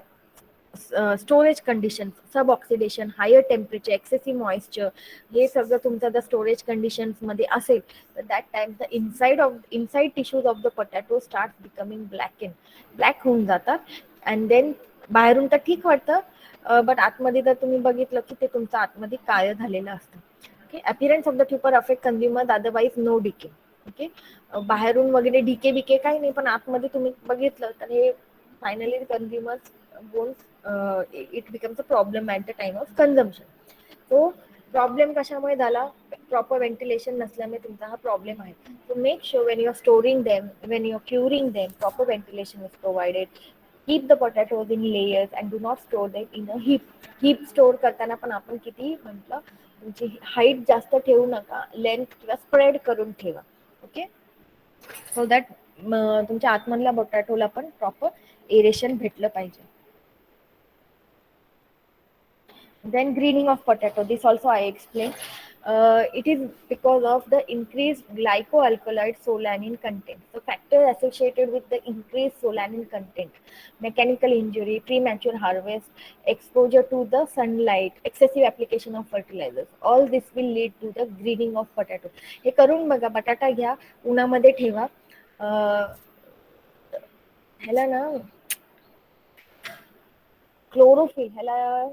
storage condition, sub oxidation, higher temperature, excessive moisture, हे सगळं तुमचं जर storage conditions मध्ये असेल तर that time the inside tissues of the potato start becoming black होऊन जातात. And then बाहेरून तर ठीक वाटतं, बट आतमध्ये जर तुम्ही बघितलं की ते तुमचं आतमध्ये काळं झालेलं असतं. Okay, appearance of the tuber affect consumer, otherwise no decay. Okay, बाहेरून वगैरे डिके बिके काही नाही, पण आतमध्ये तुम्ही बघितलं तर हे finally consumers it becomes a problem at the time of consumption. तो प्रॉब्लेम कशामुळे झाला? प्रॉपर व्हेंटिलेशन नसल्यामुळे तुमचा हा प्रॉब्लेम आहे. So make sure when you are storing them, when you are curing them, proper ventilation is provided. Keep the potatoes in layers and do not store them in a heap. Heap store करताना पण आपण किती म्हटलं, तुमची height जास्त ठेवू नका, length किंवा स्प्रेड करून ठेवा. ओके, सो दॅट तुमच्या आतमधल्या पोटॅटोला पण प्रॉपर एरेशन भेटलं पाहिजे. Then greening of potato, this also I explained. It is because of the increased glycoalkaloid solanine content. So factors associated with the increased solanine content: mechanical injury, premature harvest, exposure to the sunlight, excessive application of fertilizers. All this will lead to the greening of potato. हे करून बघा, बटाटा घ्या, उन्हामध्ये ठेवा, ह्याला ना chlorophyll, ह्याला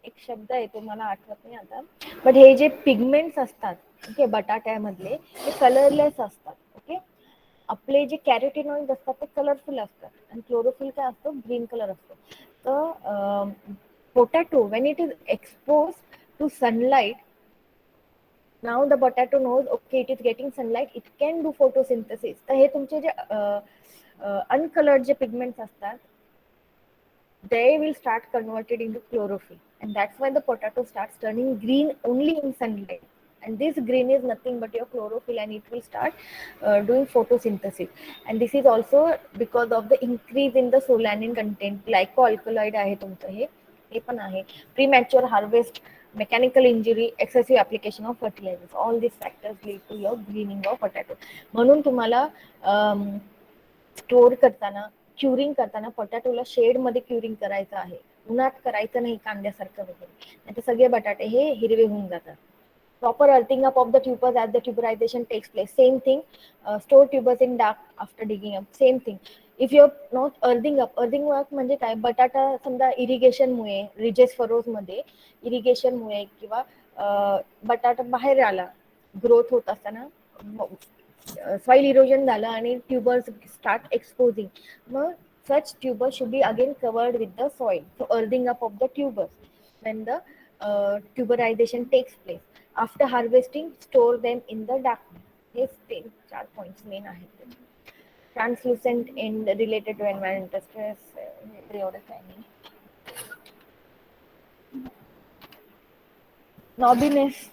एक शब्द आहे तो मला आठवत नाही आता, बट हे जे पिगमेंट्स असतात ओके बटाट्यामधले, ते कलरलेस असतात. ओके, आपले जे कॅरोटिनॉइड असतात ते कलरफुल असतात आणि क्लोरोफिल काय असतो, ग्रीन कलर असतो. तर potato when it is expose to sunlight, now the potato knows okay it is getting sunlight, it can do photosynthesis. तर हे तुमचे जे अनकलर्ड जे पिगमेंट्स असतात, they will start converted into chlorophyll, and that's why the potato starts turning green only in sunlight. And this green is nothing but your chlorophyll, and it will start doing photosynthesis. And this is also because of the increase in the solanine content. Glycoalkaloid आहे तुमचं हे पण आहे. Premature harvest, mechanical injury, excessive application of fertilizers, all these factors lead to your greening of potato. म्हणून तुम्हाला store करताना, curing करताना पोटॅटोला shade मध्ये क्युरिंग करायचं आहे, उन्हात करायचं नाही कांद्यासारखं वगैरे, नाही तर सगळे बटाटे हे हिरवे होऊन जातात. Proper earthing up of the tubers as the tuberization takes place. Same thing, store tubers in dark after digging up. Same thing. If you're not earthing up म्हणजे काय, बटाटा समजा इरिगेशन मुळे, रिजेस फरोज मध्ये इरिगेशन मुळे किंवा बटाटा बाहेर आला ग्रोथ होत असताना, सॉइल इरोजन झालं आणि ट्युबर्स स्टार्ट एक्सपोजिंग, मग such tubers should be again covered with the soil. So earthing up of the tubers when the tuberization takes place. After harvesting, store them in the darkness. हे 4 points main आहेत. Translucent and related to environmental stress, एवढं काही नाही. Knobbiness,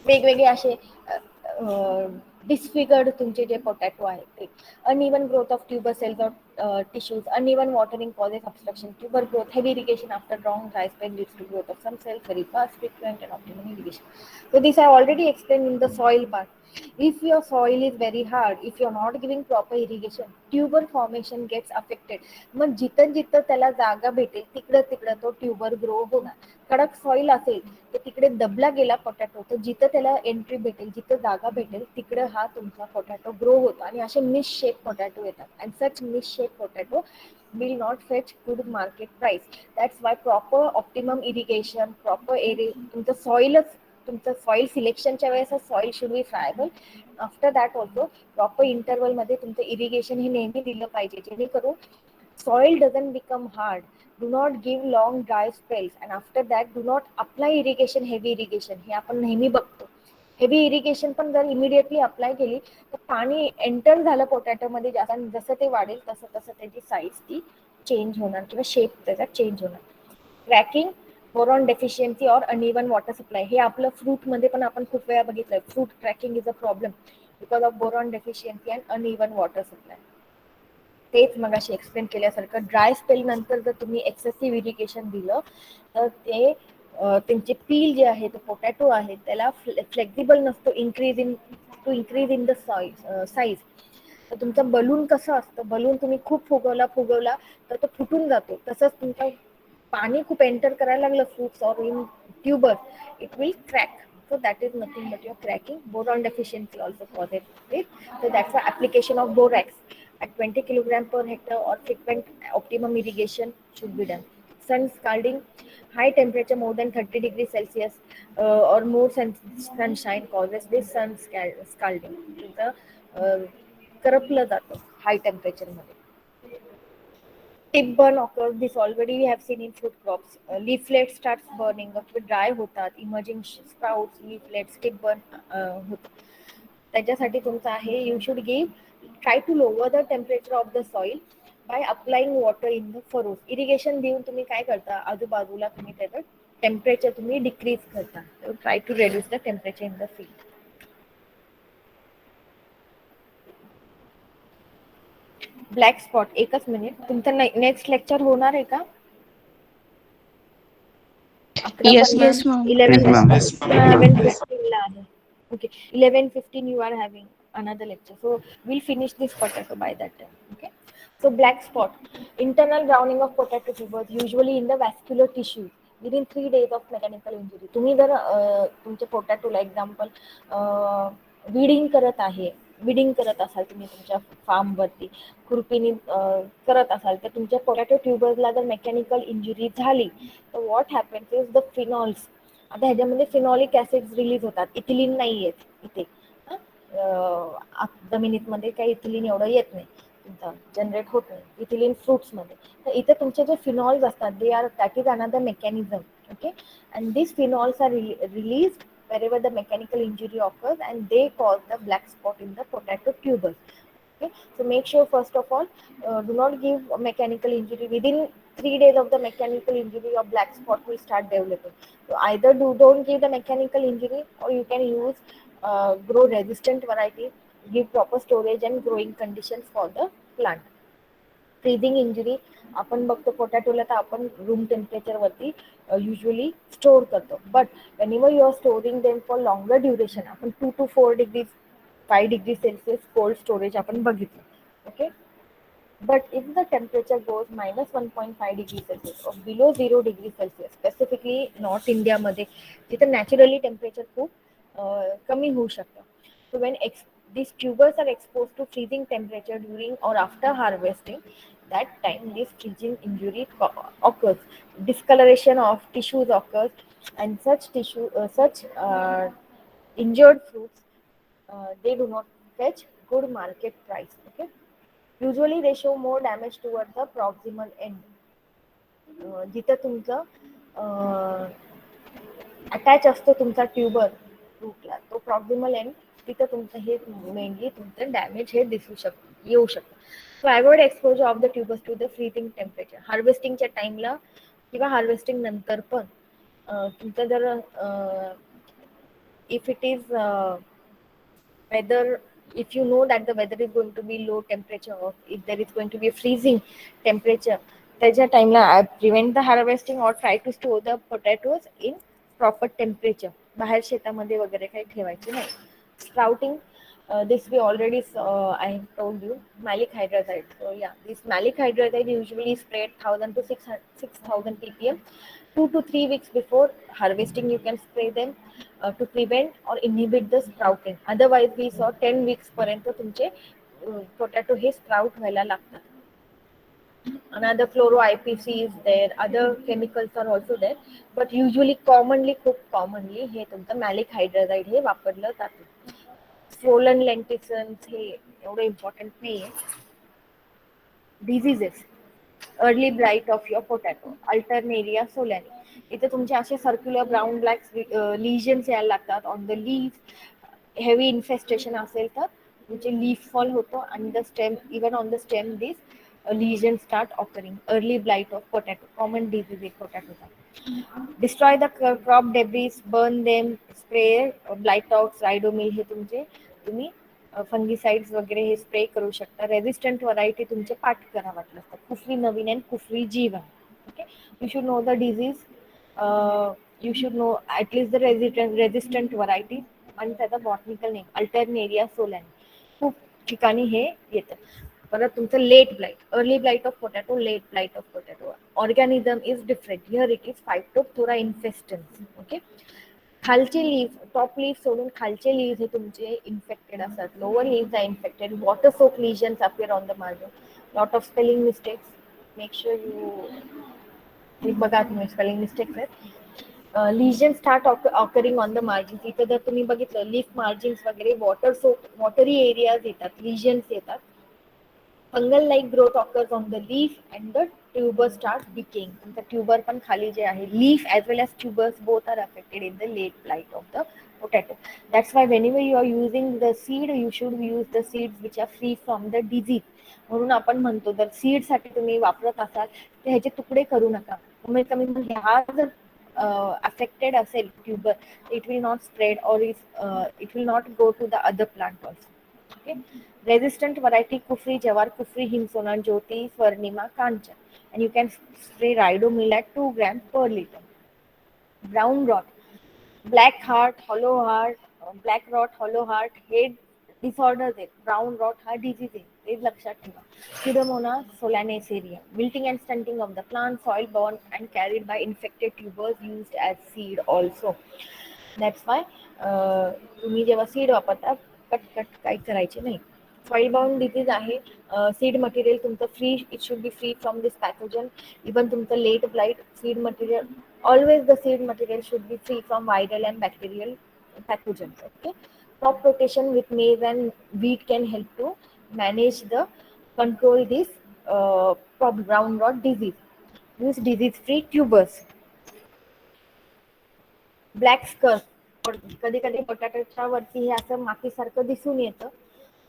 वेगवेगळे असे disfigured तुमचे जे potato आहेत ते, uneven growth of tuber cells of tissues, uneven watering causes obstruction, tuber growth, heavy irrigation after long dry spell leads to growth of some cells, very fast, frequent and optimum irrigation. So this I already explained in the soil part. If your soil is very hard, if you're not giving proper irrigation, tuber formation gets affected. मग जिथं जिथं त्याला जागा भेटेल तिकडं तिकडं तो tuber grow होणार. कडक सॉइल असेल तर तिकडे दबला गेला पोटॅटो, तर जिथं त्याला एंट्री भेटेल, जिथं जागा भेटेल तिकडे हा तुमचा पोटॅटो ग्रो होतो आणि असे मिस शेप पोटॅटो येतात. And such miss shape potato will not fetch good market price. That's why proper optimum irrigation, proper area, तुमचं सॉइल सिलेक्शनच्या वेळेस soil should be friable. After that also proper interval मध्ये तुमचं irrigation हे नेहमी दिलं पाहिजे, जेणेकरून soil doesn't become hard. Do not give long dry spells, and after that do not apply irrigation, heavy irrigation. हे आपण नेहमी बघतो. हेवी इरिगेशन पण जर इमिडिएटली अप्लाय केली तर पाणी एंटर झालं पोटॅटो मध्ये, जसं ते वाढेल तसं तसं त्याची साईज ती चेंज होणार किंवा शेप त्याचा चेंज होणार. क्रॅकिंग, बोरॉन डेफिशियन्सी और अनइवन वॉटर सप्लाय, हे आपलं फ्रूटमध्ये पण आपण खूप वेळा बघितलंय. Fruit cracking is a problem because of boron deficiency and uneven water supply. तेच मगाशी एक्सप्लेन केल्यासारखं ड्राय स्पेल नंतर जर तुम्ही एक्सेसिव्ह इरिगेशन दिलं तर ते त्यांचे पील जे आहे, ते पोटॅटो आहे, त्याला फ्लेक्झिबल नसतो इन्क्रीज इन द साईज. तर तुमचं बलून कसं असतं, बलून तुम्ही खूप फुगवला तर तो फुटून जातो. तसंच तुमचं पाणी खूप एंटर करायला लागलं फ्रुट्स और in tuber, it will crack. So that is nothing but your cracking. Boron deficiency also causes it. So that's the application of borax at 20 kilogram per hectare or frequent optimum irrigation should be done. Sun scalding, high temperature more than 30 degrees Celsius or more sunshine causes this scalding. करपलं जातं high temperature मध्ये. Tip burn occurs, this already we have seen in fruit crops. Leaflet start burning, dry होतात, emerging sprouts, leaflets, tip burn होतं. त्याच्यासाठी तुमचं आहे, you should give try to lower the temperature of the soil by applying water in the furrows. Irrigation देऊन तुम्ही काय करता, आजूबाजूला तुम्ही त्याचं टेम्परेचर तुम्ही डिक्रीज करता. Try to reduce the temperature in the field. Black spot, एकच मिनिट, तुमचं नेक्स्ट लेक्चर होणार आहे का? Yes, Yes, ma'am. ma'am. 11:15 आहे. Okay, 11:15 you are having another lecture, so we'll finish this potato by that time. Okay, so black spot, internal browning of potato tubers, usually in the vascular tissue within 3 days of mechanical injury. तुम्ही जर तुमच्या पोटॅटोला example weeding करत असाल तुम्ही तुमच्या फार्मवरती, खुरपीने करत असाल, तर तुमच्या पोटॅटो ट्युबर्सला जर मेकॅनिकल इंजुरी झाली तर what happens is the phenols. आता ह्याच्यामध्ये फिनॉलिक ऍसिड्स रिलीज होतात, इथिलीन नाही येत इथे. जमिनीमध्ये काही इथिलीन एवढं येत नाही, जनरेट होत नाही इथिलीन फ्रुट्समध्ये. तर इथे तुमचे जे फिनॉल्स असतात, that is another mechanism. Okay, and this phenols are release wherever the mechanical injury occurs and they cause the black spot in the potato tubers. Okay, so make sure first of all, do not give a mechanical injury within 3 days of the mechanical injury. Your black spot will start developing. So either don't give the mechanical injury, or you can use grow resistant variety, give proper storage and growing conditions for the plant. Freezing injury आपण बघतो पोटॅटोला, तर आपण room temperature वरती usually store करतो. But whenever you are storing them for longer duration, आपण 2 to 4 degrees 5 degree Celsius cold storage आपण बघितलं. Okay, but if the temperature goes minus 1.5 degree Celsius or below 0 degree Celsius, specifically North India मध्ये जिथे naturally temperature खूप कमी होऊ शकतं. So when these tubers are exposed to freezing temperature during or after harvesting, that time this freezing injury occurs. Discoloration of tissues occurs, and such injured fruits, they do not fetch good market price. Okay, usually they show more damage towards the proximal end. जिथं तुमचं attach असतो तुमचा tuber रूटला, तो proximal end, तिथं तुमचं हे mainly तुमचं damage हे येऊ शकतं. So avoid exposure of the tubers to the freezing temperature. हार्वेस्टिंगच्या टाइमला किंवा हार्वेस्टिंग नंतर पण तुमचं जर if it is whether, if you know that the weather is going to be low temperature, or if there is going to be a freezing temperature, त्याच्या टाइमला prevent the harvesting or try to store the potatoes in proper temperature. बाहेर शेतामध्ये वगैरे काही ठेवायचे नाही. Sprouting, this we already I have told you, malic hydrazide. So yeah, this malic hydrazide usually sprayed 1000 to 6000 ppm. 2 to 3 weeks before harvesting you can spray them to prevent or inhibit the sprouting. Otherwise we saw 10 weeks पर्यंत तुमचे potato हे sprout व्हायला लागतात. Another fluoro IPC is there, other chemicals are also there, but usually खूप commonly हे तुमचं malic hydrazide हे वापरलं जातं. Swollen lenticels हे एवढं इम्पॉर्टंट नाहीये. Diseases, early blight of your potato, Alternaria solani. इथे तुमचे असे सर्क्युलर ब्राऊन ब्लॅक लिजन्स यायला लागतात on the leaves. Heavy infestation असेल तर तुमचे लीफ फॉल होतो, आणि the stem, even on the stem this lesions start occurring. Early blight of potato, common disease आहे पोटॅटोचा. Destroy the crop debris, burn them, spray blight outs, रायडोमिल हे तुमचे तुम्ही fungicides वगैरे हे स्प्रे करू शकता. रेझिस्टंट व्हरायटी तुमचे पाठ करा वाटलं तर. कुफरी नवीन आणि Kufri Jeevan. Okay, you should know the disease, you should know at least the resistant variety आणि त्याचा बॉटनिकल नेम अल्टरनेरिया सोलॅन. खूप ठिकाणी हे येतं. परत तुमचं late blight, early blight of potato, late blight of potato. Organism is different. Here it is Phytophthora infestans. Okay, खालचे leave, top leave सोडून खालचे लीव्ह हे तुमचे इन्फेक्टेड असतात. Lower leave are infected. Water soak lesions appear on the margin. Lot of spelling mistakes. Make sure you बघा, तुम्ही spelling mistakes आहेत. Lesion start occurring on the margins. इथं जर तुम्ही बघितलं लीफ मार्जिन्स वगैरे वॉटर सोक वॉटरी areas येतात, lesions येतात. Fungal like growth occurs on the leaf and the tuber start decaying. तुमचा ट्यूबर पण खाली जे आहे, leaf as well as tubers both are affected in the late blight of the potato. That's why whenever you are using the seed, you should use the seeds which are free from the disease. म्हणून आपण म्हणतो जर seed साठी तुम्ही वापरत असाल तर ह्याचे तुकडे करू नका. कमीत कमी हा जर affected असेल tuber, it will not spread or it will not go to the other plant also. Okay, resistant variety Kufri Jawar, Kufri Himsona, Jyoti, Swarnima, Kanchan, and you can spray Ridomil at 2 grams per liter. Brown rot, black heart, hollow heart, black rot, hollow heart, head disorders आहेत. Brown rot हा disease आहे, ते लक्षात ठेवा. Pseudomonas solanaceae, wilting and stunting of the plant, soil borne and carried by infected tubers used as seed also. That's why तुम्ही जेव्हा seed वापरता cut काही करायचे नाही. सॉइल बाउंड डिजीज आहे. सीड मटेरियल तुमचं free, it should be free from this pathogen. Even तुमचं late blight seed material, always the seed material should be free from viral and bacterial pathogens. Okay, crop rotation with maize and wheat can help to manage the control this brown rot disease. Use disease free tubers. Black scarf, कधी कधी पोटॅटोच्या वरती हे असं मातीसारखं दिसून येतं.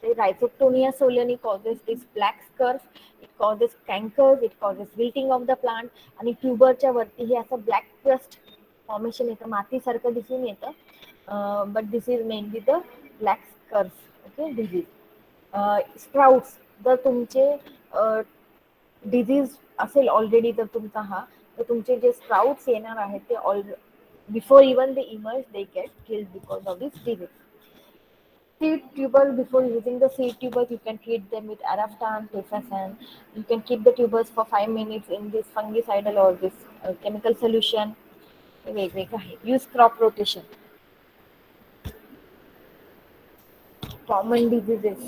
ते Rhizoctonia solani causes this black scurf. It causes cankers, it causes wilting of the plant. आणि ट्यूबरच्या वरती हे असं ब्लॅक क्रस्ट फॉर्मेशन येतं, मातीसारखं दिसून येतं. But this is mainly the black scarf. Okay, disease. Sprouts, जर तुमचे डिझीज असेल ऑलरेडी जर तुमचा हा, तर तुमचे जे स्प्राउट्स येणार आहेत ते before even they emerge, they get killed because of this disease. Seed tubers, before using the seed tubers, you can treat them with Araftan, Tetrasan. You can keep the tubers for 5 minutes in this fungicidal or this chemical solution. Use crop rotation. Common diseases.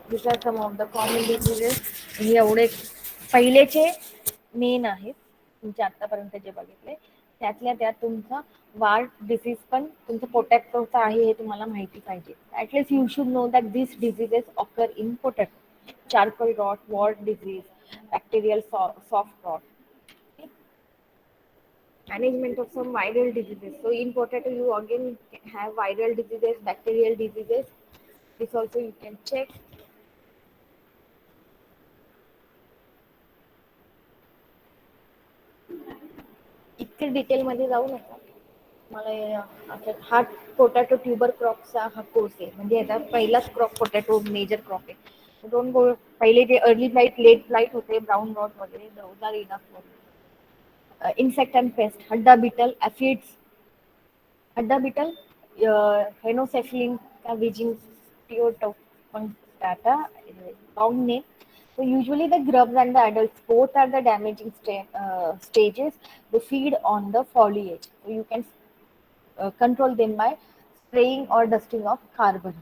These are some of the common diseases. हे एवढे पहिलेचे main आहेत तुमचे आतापर्यंत जे बघितले. त्यातल्या त्यात तुमचा वार्ट डिसीज पण तुमचं पोटॅटोचा आहे हे तुम्हाला माहिती पाहिजे. At least you should know that this diseases occur in potato. Charcoal rot, wart disease, bacterial soft rot. Management of some viral diseases. So in potato you again have viral diseases, bacterial diseases. This also you can check. इतके डिटेलमध्ये जाऊ नका. मला हा potato tuber क्रॉपचा हा course आहे, म्हणजे याचा पहिलाच क्रॉप पोटॅटो मेजर क्रॉप आहे. दोन पहिले जे अर्ली ब्लाइट, लेट ब्लाइट होते, ब्राउन रॉट वगैरे, those are enough. Insect and pest, hadda beetle, aphids. Hadda beetle, Henosepilachna का vigintioctopunctata, long name. So usually the grubs and the adults both are the damaging stages. They feed on the foliage. So you can control them by spraying or dusting of carbon.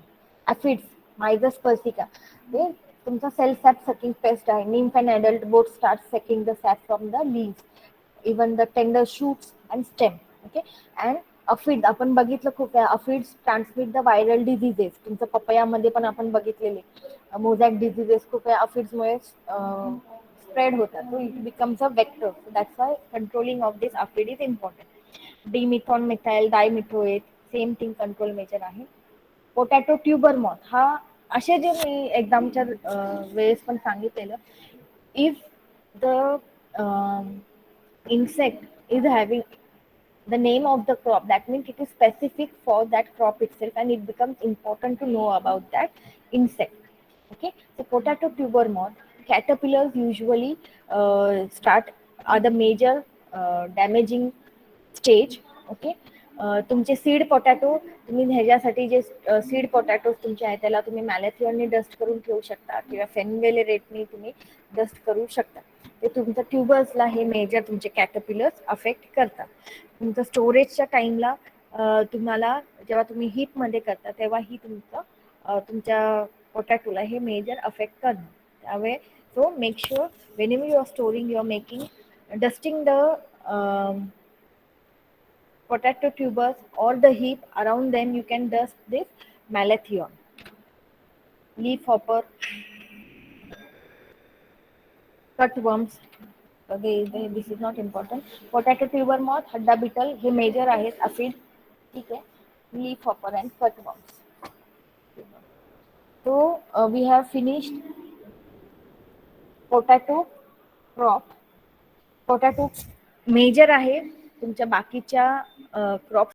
Aphids, Myzus persica. They तुमचा sale SAP sucking paste आहे. Nymph and adult both start sucking the sap from the leaves, even the tender shoots and stem. Okay, and aphids आपण बघितलं खूप आहे. Aphids transmit the viral diseases. तुमचं पपयामध्ये पण आपण बघितलेले मोझॅक डिझिजेस खूप आहे अफिड्समुळे स्प्रेड होतात. So it becomes a vector. So that's why controlling of this aphid is important. Demeton methyl dimethoate, same thing control major आहे. पोटॅटो ट्युबर मॉथ हा असे जे मी एक्झामच्या वेळेस पण सांगितलेलं, if the insect is having the name of the crop, that means it is specific for that crop itself and it becomes important to know about that insect. Okay, so potato tuber moth caterpillars usually start are the major damaging stage. Okay, तुमचे seed potato तुम्ही ह्याच्यासाठी जे seed potato तुमचे आहे त्याला तुम्ही मॅलेथियनने dust करून ठेवू शकता किंवा फेनवेलेरेटने तुम्ही डस्ट करू शकता. ते तुमच्या ट्युबर्सला हे मेजर तुमचे कॅटरपिलर्स अफेक्ट करतात. तुमचं स्टोरेजच्या टाइमला तुम्हाला जेव्हा तुम्ही हीपमध्ये करता तेव्हा ही तुमच्या पोटॅटोला हे मेजर अफेक्ट करणार. त्यामुळे so make sure whenever you are storing, you are making dusting the potato tubers or the heap around them. You can dust this malathion, leaf hopper, cutworms. This is not important. Potato tuber moth, hadda beetle हे major आहेत aphid. ठीक आहे, leafhopper and cutworms. So we have finished potato crop. Potato major आहे तुमच्या बाकीच्या crop